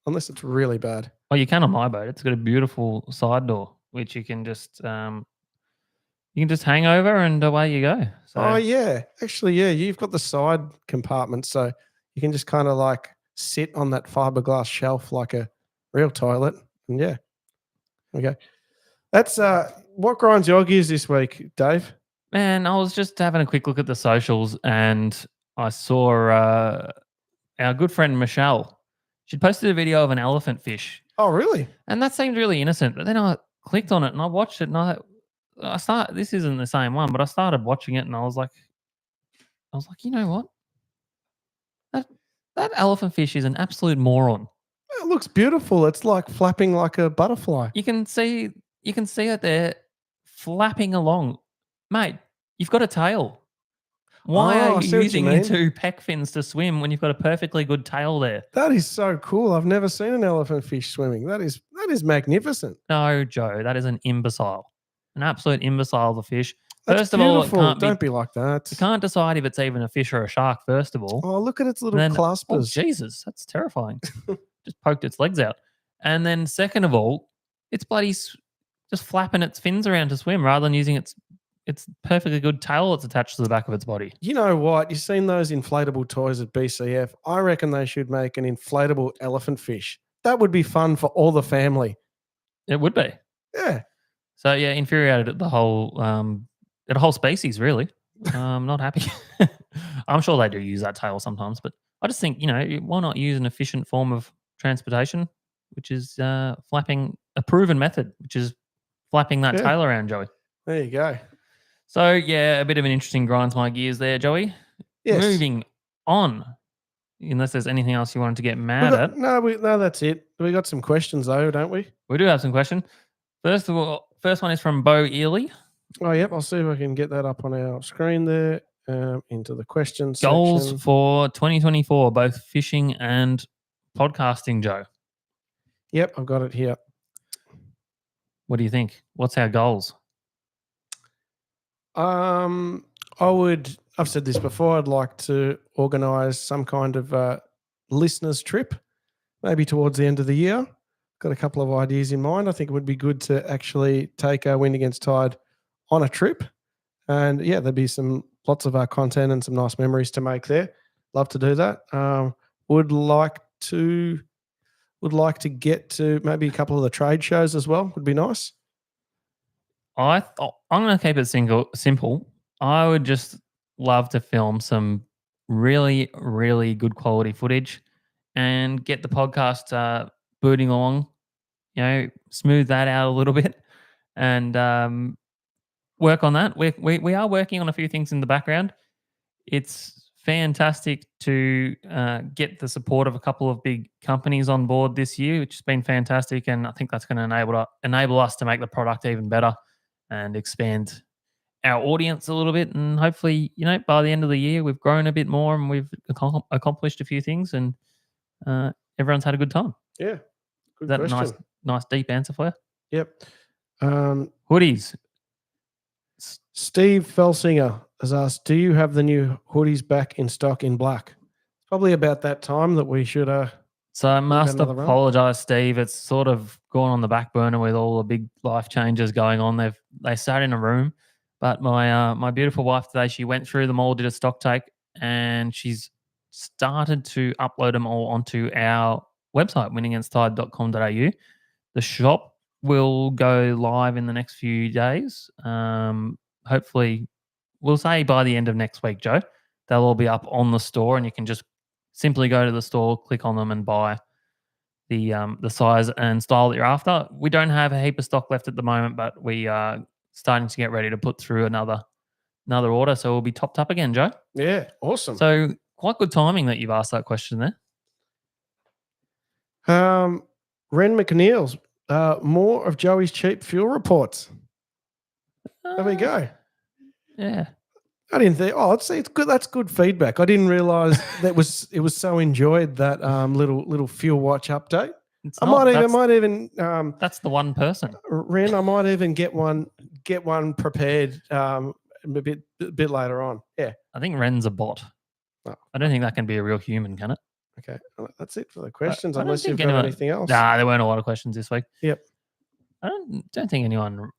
unless it's really bad. Well, you can on my boat. It's got a beautiful side door, which you can just hang over and away you go. So, Oh yeah, actually, yeah, you've got the side compartment, so you can just kind of like sit on that fiberglass shelf like a real toilet. And yeah, okay. That's what grinds your gears this week, Dave. man, I was just having a quick look at the socials and I saw our good friend Michelle. She'd posted a video of an elephant fish. Oh, really? And that seemed really innocent. But then I clicked on it and I watched it and this isn't the same one, but I started watching it and I was like, you know what? That elephant fish is an absolute moron. It looks beautiful. It's like flapping like a butterfly. You can see it there flapping along. Mate, you've got a tail. Why Oh, I are see you what you using mean. your two pec fins to swim when you've got a perfectly good tail there? That is so cool. I've never seen an elephant fish swimming. That is magnificent. No, Joe, that is an imbecile. An absolute imbecile of a fish. That's First of all, beautiful. Don't be like that. you can't decide if it's even a fish or a shark, first of all. Oh, look at its little Then- Oh, claspers. Jesus, that's terrifying. Just poked its legs out. And then second of all, it's bloody just flapping its fins around to swim rather than using its perfectly good tail that's attached to the back of its body. You know what? You've seen those inflatable toys at BCF. I reckon they should make an inflatable elephant fish. That would be fun for all the family. It would be. Yeah. So yeah, infuriated at the whole species, really. Not happy. I'm sure they do use that tail sometimes, but I just think, why not use an efficient form of transportation, which is flapping a proven method, which is flapping that Yeah. tail around, Joey. There you go. So yeah, a bit of an interesting grinds my gears there, Joey. Yes. Moving on, unless there's anything else you wanted to get mad at. No, that's it. We got some questions though, don't we? We do have some questions. First one is from Bo Ely. Oh, yep. I'll see if I can get that up on our screen there. Into the questions Goals section. for 2024, both fishing and podcasting, Joe. Yep, I've got it here. What do you think? What's our goals? I've said this before, I'd like to organise some kind of listeners trip, maybe towards the end of the year. Got a couple of ideas in mind. I think it would be good to actually take our Wind Against Tide on a trip. And yeah, there'd be lots of our content and some nice memories to make there. Love to do that. Would like to get to maybe a couple of the trade shows as well. Would be nice. I'm going to keep it simple. I would just love to film some really, really good quality footage and get the podcast booting along, smooth that out a little bit and work on that. We are working on a few things in the background. It's fantastic to get the support of a couple of big companies on board this year, which has been fantastic. And I think that's going to enable us to make the product even better and expand our audience a little bit. And hopefully, by the end of the year, we've grown a bit more and we've accomplished a few things and everyone's had a good time. Yeah. Good Is that question. a nice deep answer for you? Yep. Hoodies. Steve Felsinger has asked, do you have the new hoodies back in stock in black? It's probably about that time that we should So I must another run. apologise, Steve. It's sort of gone on the back burner with all the big life changes going on. They sat in a room, but my beautiful wife today, she went through them all, did a stock take, and she's started to upload them all onto our website, windagainsttide.com.au. The shop will go live in the next few days. Hopefully, we'll say by the end of next week, Joe. They'll all be up on the store, and you can just simply go to the store, click on them, and buy the size and style that you're after. We don't have a heap of stock left at the moment, but we are starting to get ready to put through another order, so we'll be topped up again, Joe. Yeah, awesome. So quite good timing that you've asked that question there. Ren McNeil's more of Joey's cheap fuel reports. There we go. Yeah. I didn't think. Oh, it's good. That's good feedback. I didn't realize it was so enjoyed that little fuel watch update. I might even. That's the one person. Ren, I might even get one prepared a bit later on. Yeah. I think Ren's a bot. Oh. I don't think that can be a real human, can it? Okay, that's it for the questions. I don't Unless you've think got anything else. Nah, there weren't a lot of questions this week. Yep. I don't think anyone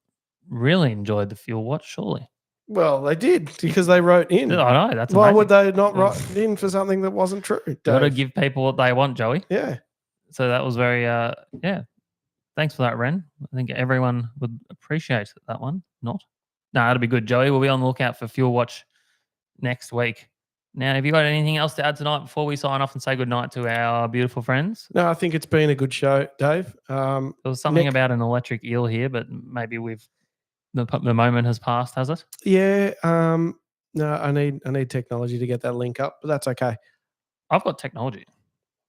really enjoyed the fuel watch. Surely. Well, they did because they wrote in. I know that's. Why amazing. would they not write in for something that wasn't true? Got to give people what they want, Joey. Yeah. So that was very yeah. Thanks for that, Ren. I think everyone would appreciate that one. Not. No, that'll be good, Joey. We'll be on the lookout for Fuel Watch next week. Now, have you got anything else to add tonight before we sign off and say goodnight to our beautiful friends? No, I think it's been a good show, Dave. There was something about an electric eel here, but maybe the moment has passed, has it? Yeah. No, I need technology to get that link up, but that's okay. I've got technology. Do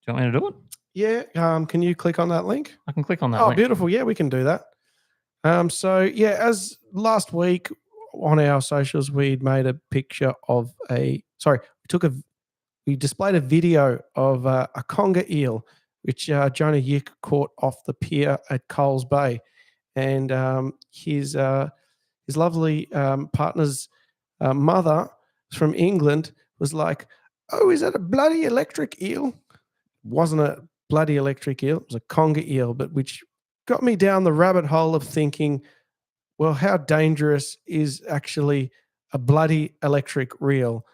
you want me to do it? Yeah. Can you click on that link? I can click on that Oh, link. beautiful. Yeah, we can do that. So yeah, as last week on our socials, we'd made a picture of we displayed a video of a conger eel, which Jonah Yick caught off the pier at Coles Bay, and his lovely partner's mother from England was like, "Oh, is that a bloody electric eel?" It wasn't a bloody electric eel; it was a conger eel, but which got me down the rabbit hole of thinking, well, how dangerous is actually a bloody electric eel?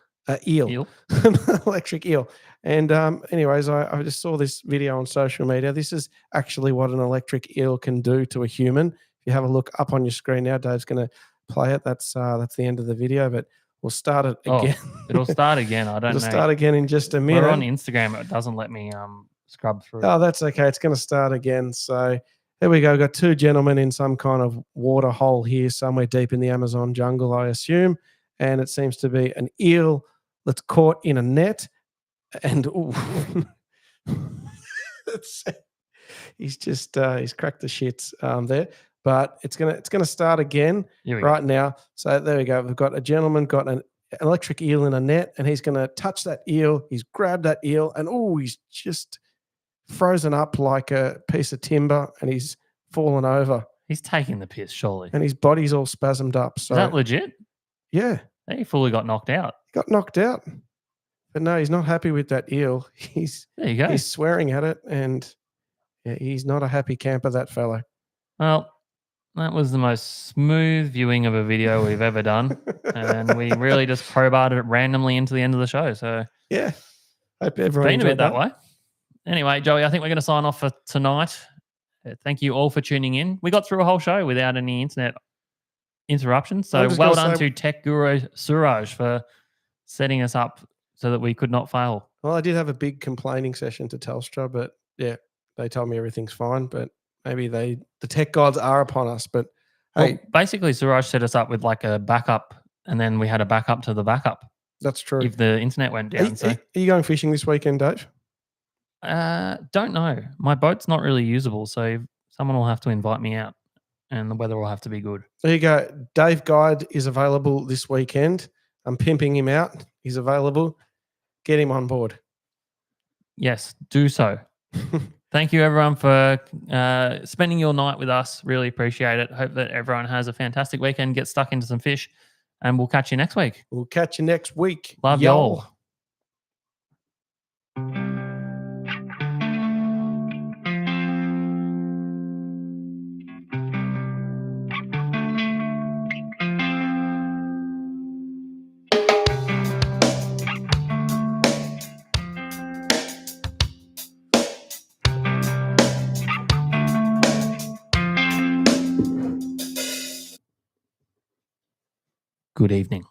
Electric eel. And anyways, I just saw this video on social media. This is actually what an electric eel can do to a human. If you have a look up on your screen now, Dave's going to play it. That's the end of the video, but we'll start it again. It'll start again. I don't know. It'll start again in just a minute. We're on Instagram. It doesn't let me scrub through. Oh, that's okay. It's going to start again. So there we go. We've got two gentlemen in some kind of water hole here somewhere deep in the Amazon jungle, I assume. And it seems to be an eel that's caught in a net. And he's cracked the shits there. But it's gonna start again right now. So there we go. We've got a gentleman got an electric eel in a net, and he's gonna touch that eel. He's grabbed that eel, and he's just frozen up like a piece of timber, and he's fallen over. He's taking the piss, surely. And his body's all spasmed up. So is that legit? Yeah. He fully got knocked out. He got knocked out. But no, he's not happy with that eel. There you go. He's swearing at it, and he's not a happy camper, that fellow. Well, that was the most smooth viewing of a video we've ever done. And we really just crowbarred it randomly into the end of the show. So yeah, hope everyone been a bit that way. Anyway, Joey, I think we're going to sign off for tonight. Thank you all for tuning in. We got through a whole show without any internet interruptions. So well done to Tech Guru Suraj for setting us up so that we could not fail. Well, I did have a big complaining session to Telstra, but yeah, they told me everything's fine. But maybe the tech gods are upon us. But hey, basically, Suraj set us up with like a backup, and then we had a backup to the backup. That's true. If the internet went down. Are you going fishing this weekend, Dave? Don't know. My boat's not really usable, so someone will have to invite me out, and the weather will have to be good. There you go. Dave Guide is available this weekend. I'm pimping him out. He's available. Get him on board. Yes, do so. Thank you, everyone, for spending your night with us. Really appreciate it. Hope that everyone has a fantastic weekend, get stuck into some fish, and we'll catch you next week. We'll catch you next week. Love y'all. Good evening.